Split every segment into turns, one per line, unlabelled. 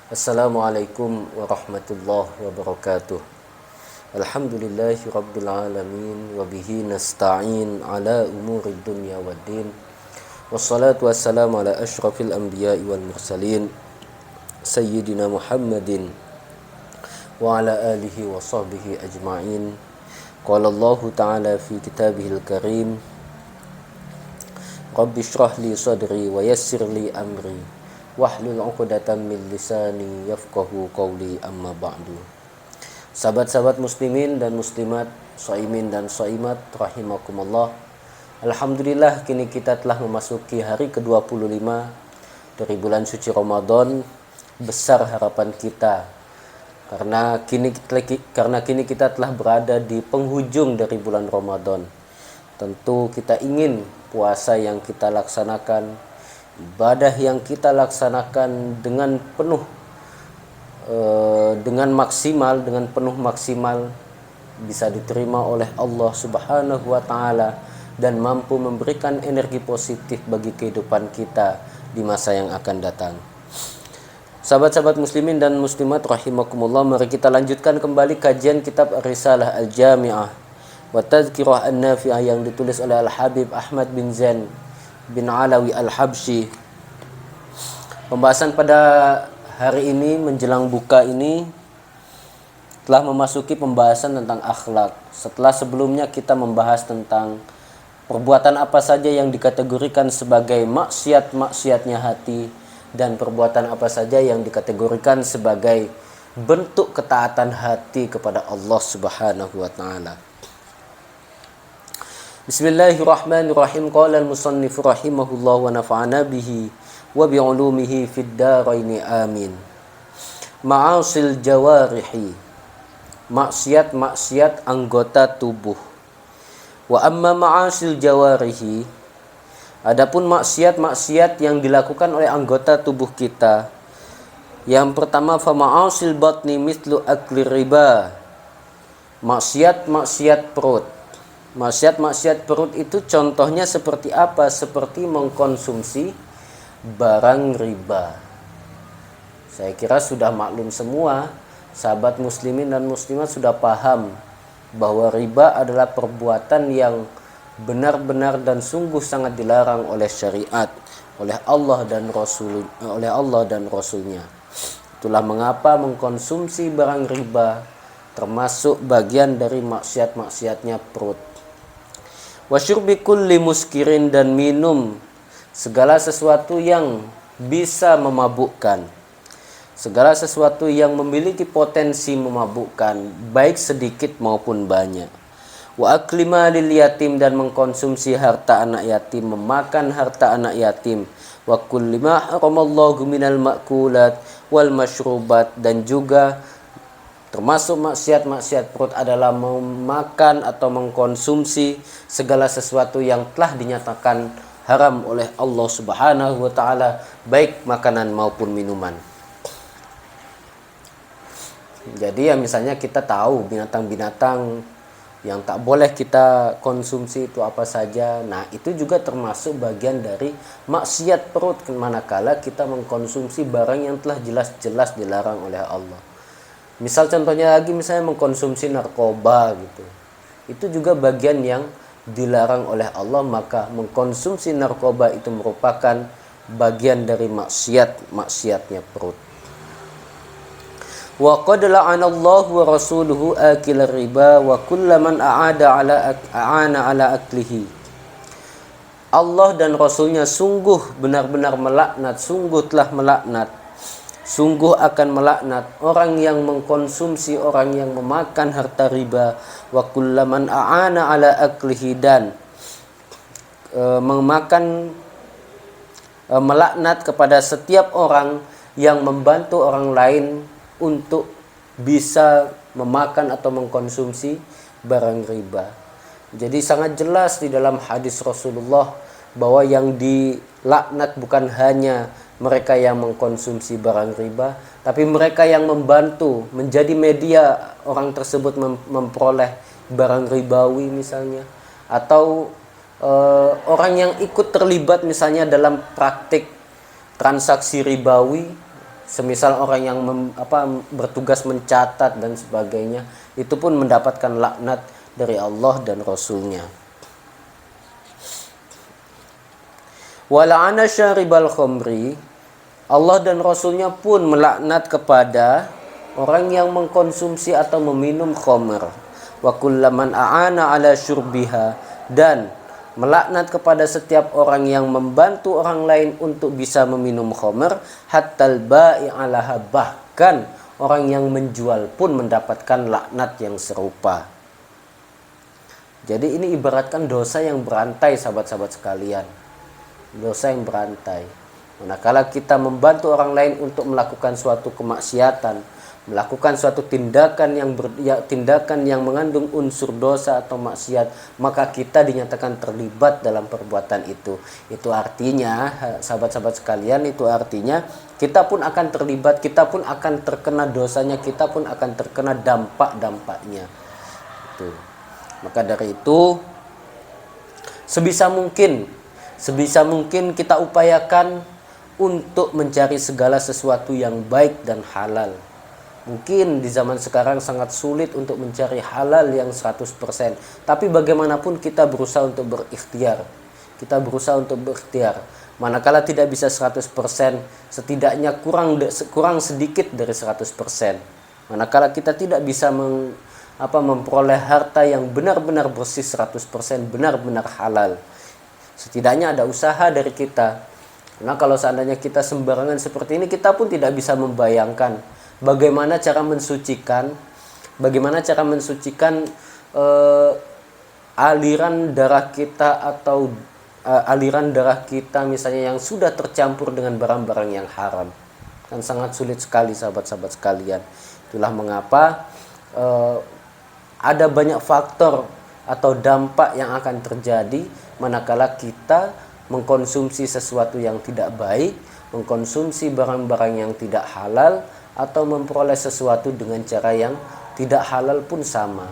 Assalamualaikum warahmatullahi wabarakatuh. Alhamdulillahi rabbil alamin wa bihi nasta'in ala umuri dunya waddin. Wassalatu wassalamu ala asyrafil anbiya'i wal mursalin sayyidina Muhammadin wa ala alihi wa sahbihi ajma'in. Qala Allah ta'ala fi kitabihil karim, Rabbi shrah li sadri wa yassir li amri wahlul 'uqdatam min lisani yafqahu qawli, amma ba'du. Sahabat-sahabat muslimin dan muslimat, shaimin dan shaimat rahimakumullah. Alhamdulillah, kini kita telah memasuki hari ke-25 dari bulan suci Ramadan. Besar harapan kita karena kini kita telah berada di penghujung dari bulan Ramadan. Tentu kita ingin puasa yang kita laksanakan, ibadah yang kita laksanakan dengan penuh dengan penuh maksimal bisa diterima oleh Allah Subhanahu wa taala dan mampu memberikan energi positif bagi kehidupan kita di masa yang akan datang. Sahabat-sahabat muslimin dan muslimat rahimakumullah, mari kita lanjutkan kembali kajian kitab Risalah Al-Jami'ah wa Tadhkirah An-Nafi'ah yang ditulis oleh Al-Habib Ahmad bin Zain bin Alawi Al-Habsyi. Pembahasan pada hari ini menjelang buka ini telah memasuki pembahasan tentang akhlak. Setelah sebelumnya kita membahas tentang perbuatan apa saja yang dikategorikan sebagai maksiat-maksiatnya hati, dan perbuatan apa saja yang dikategorikan sebagai bentuk ketaatan hati kepada Allah Subhanahu wa taala. Bismillahirrahmanirrahim. Qala al-musannif rahimahullah wa nafa'ana bihi wa bi'ulumihi fid dharain amin. Ma'asil jawarihi, maksiat-maksiat anggota tubuh. Wa amma ma'asil jawarihi, adapun maksiat-maksiat yang dilakukan oleh anggota tubuh kita, yang pertama fa ma'asil batni mithlu akli riba, maksiat-maksiat perut. Maksiat-maksiat perut itu contohnya seperti apa? Seperti mengkonsumsi barang riba. Saya kira sudah maklum semua, sahabat muslimin dan muslimat sudah paham bahwa riba adalah perbuatan yang benar-benar dan sungguh sangat dilarang oleh syariat, oleh Allah dan Rasulnya. Itulah mengapa mengkonsumsi barang riba termasuk bagian dari maksiat-maksiatnya perut. Wasyurbi kulli muskirin, dan minum segala sesuatu yang bisa memabukkan, segala sesuatu yang memiliki potensi memabukkan, baik sedikit maupun banyak. Wa akli malil yatim, dan mengkonsumsi harta anak yatim, memakan harta anak yatim. Wa kulli ma haramallahu minal ma'kulat wal masyrubat, dan juga termasuk maksiat-maksiat perut adalah memakan atau mengkonsumsi segala sesuatu yang telah dinyatakan haram oleh Allah Subhanahu wa taala, baik makanan maupun minuman. Jadi ya misalnya kita tahu binatang-binatang yang tak boleh kita konsumsi itu apa saja. Nah, itu juga termasuk bagian dari maksiat perut manakala kita mengkonsumsi barang yang telah jelas-jelas dilarang oleh Allah. Misal contohnya lagi, misalnya mengkonsumsi narkoba gitu. Itu juga bagian yang dilarang oleh Allah, maka mengkonsumsi narkoba itu merupakan bagian dari maksiatnya perut. Wa qad la'anallahu wa rasuluhu akil riba wa kullaman a'ana ala aklihi. Allah dan Rasulnya sungguh benar-benar melaknat, sungguh telah melaknat, sungguh akan melaknat orang yang mengkonsumsi, orang yang memakan harta riba. Wa kullaman a'ana ala aklihi, dan melaknat kepada setiap orang yang membantu orang lain untuk bisa memakan atau mengkonsumsi barang riba. Jadi sangat jelas di dalam hadis Rasulullah bahwa yang dilaknat bukan hanya mereka yang mengkonsumsi barang riba, tapi mereka yang membantu menjadi media orang tersebut memperoleh barang ribawi misalnya, atau orang yang ikut terlibat misalnya dalam praktik transaksi ribawi, Semisal orang yang bertugas mencatat dan sebagainya, itu pun mendapatkan laknat dari Allah dan Rasulnya. Wala'ana syaribal khamri, Allah dan Rasulnya pun melaknat kepada orang yang mengkonsumsi atau meminum khamr. Wa kullaman a'ana ala syurbiha, dan melaknat kepada setiap orang yang membantu orang lain untuk bisa meminum khamr, hattal bai'alaha, bahkan orang yang menjual pun mendapatkan laknat yang serupa. Jadi ini ibaratkan dosa yang berantai, sahabat-sahabat sekalian. Dosa yang berantai. Manakala kita membantu orang lain untuk melakukan suatu kemaksiatan, melakukan suatu tindakan yang mengandung unsur dosa atau maksiat, maka kita dinyatakan terlibat dalam perbuatan itu. Itu artinya, sahabat-sahabat sekalian, itu artinya kita pun akan terlibat, kita pun akan terkena dosanya, kita pun akan terkena dampak-dampaknya. Itu. Maka dari itu, sebisa mungkin kita upayakan untuk mencari segala sesuatu yang baik dan halal. Mungkin di zaman sekarang sangat sulit untuk mencari halal yang 100%. Tapi bagaimanapun kita berusaha untuk berikhtiar. Manakala tidak bisa 100%, setidaknya kurang sedikit dari 100%. Manakala kita tidak bisa memperoleh harta yang benar-benar bersih 100%, benar-benar halal, setidaknya ada usaha dari kita. Karena kalau seandainya kita sembarangan seperti ini, kita pun tidak bisa membayangkan bagaimana cara mensucikan aliran darah kita atau aliran darah kita misalnya yang sudah tercampur dengan barang-barang yang haram. Kan sangat sulit sekali, sahabat-sahabat sekalian. Itulah mengapa ada banyak faktor atau dampak yang akan terjadi manakala kita mengkonsumsi sesuatu yang tidak baik, mengkonsumsi barang-barang yang tidak halal, atau memperoleh sesuatu dengan cara yang tidak halal pun sama.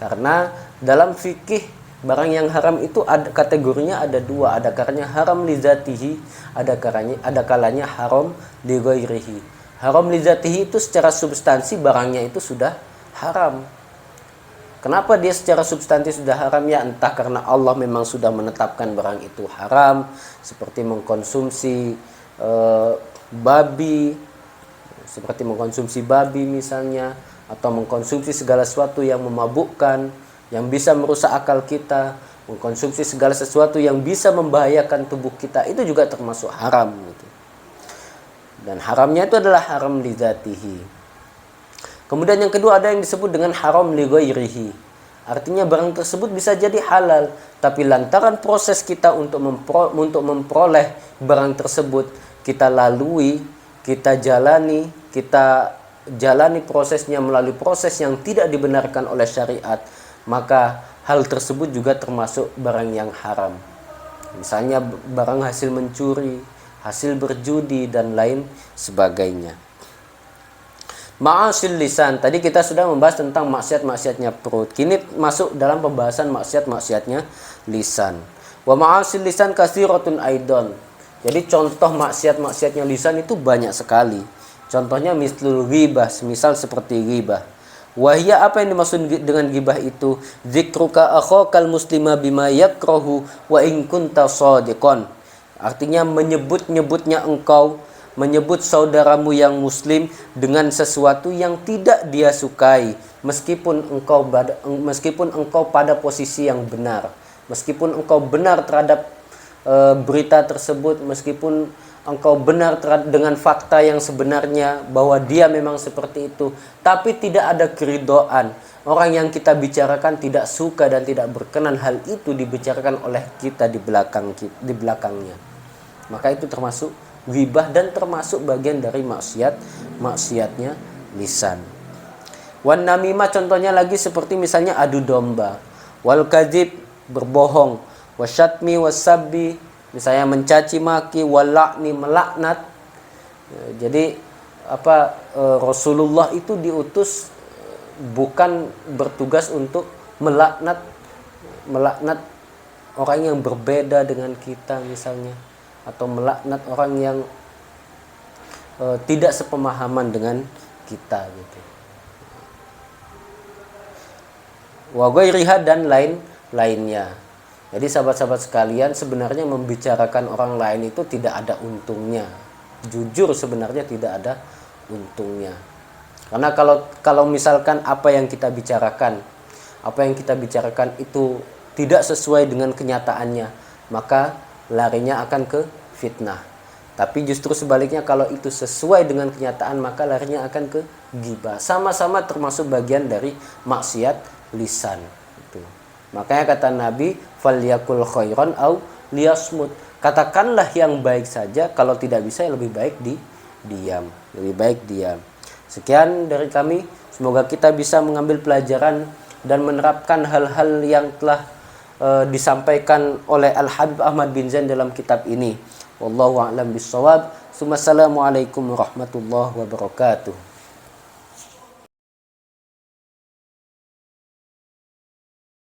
Karena dalam fikih, barang yang haram itu kategorinya ada dua. Ada kalanya haram li zatihi, ada kalanya haram li ghairihi. Haram li zatihi itu secara substansi barangnya itu sudah haram. Kenapa dia secara substansi sudah haram? Ya entah karena Allah memang sudah menetapkan barang itu haram, seperti mengkonsumsi babi misalnya, atau mengkonsumsi segala sesuatu yang memabukkan, yang bisa merusak akal kita, mengkonsumsi segala sesuatu yang bisa membahayakan tubuh kita, itu juga termasuk haram gitu. Dan haramnya itu adalah haram li zatihi. Kemudian yang kedua ada yang disebut dengan haram li ghairihi. Artinya barang tersebut bisa jadi halal, tapi lantaran proses kita untuk memperoleh barang tersebut, kita jalani prosesnya melalui proses yang tidak dibenarkan oleh syariat, maka hal tersebut juga termasuk barang yang haram. Misalnya barang hasil mencuri, hasil berjudi, dan lain sebagainya. Ma'asil lisan, tadi kita sudah membahas tentang maksiat-maksiatnya perut. Kini masuk dalam pembahasan maksiat-maksiatnya lisan. Wa ma'asil lisan katsiratun aidon. Jadi contoh maksiat-maksiatnya lisan itu banyak sekali. Contohnya mislul ghibah, semisal seperti ghibah. Wahia, apa yang dimaksud dengan ghibah itu? Dzikruka akhakal muslima bima yakrahu wa in kunta shadiqan. Artinya menyebut saudaramu yang muslim dengan sesuatu yang tidak dia sukai, meskipun engkau pada posisi yang benar, meskipun engkau benar terhadap berita tersebut, meskipun engkau benar dengan fakta yang sebenarnya bahwa dia memang seperti itu, tapi tidak ada keridhaan. Orang yang kita bicarakan tidak suka dan tidak berkenan hal itu dibicarakan oleh kita di belakangnya. Maka itu termasuk ghibah dan termasuk bagian dari maksiatnya lisan. Wan namimah contohnya lagi seperti misalnya adu domba, wal kadzib berbohong, wasyatmi wasabbi misalnya mencaci maki, wal la'ni melaknat. Jadi Rasulullah itu diutus bukan bertugas untuk melaknat orang yang berbeda dengan kita misalnya, atau melaknat orang yang tidak sepemahaman dengan kita gitu. Wa ghairiha dan lainnya. Jadi sahabat-sahabat sekalian, sebenarnya membicarakan orang lain itu tidak ada untungnya. Jujur sebenarnya tidak ada untungnya. Karena kalau misalkan apa yang kita bicarakan itu tidak sesuai dengan kenyataannya, maka larinya akan ke fitnah. Tapi justru sebaliknya, kalau itu sesuai dengan kenyataan, maka larinya akan ke ghibah. Sama-sama termasuk bagian dari maksiat lisan. Itu. Makanya kata Nabi, falyakul khairan au liyasmut. Katakanlah yang baik saja, kalau tidak bisa lebih baik diam. Lebih baik diam. Sekian dari kami, semoga kita bisa mengambil pelajaran dan menerapkan hal-hal yang telah disampaikan oleh Al-Habib Ahmad bin Zain dalam kitab ini. Wallahu a'lam bishawab. Assalamualaikum warahmatullahi wabarakatuh.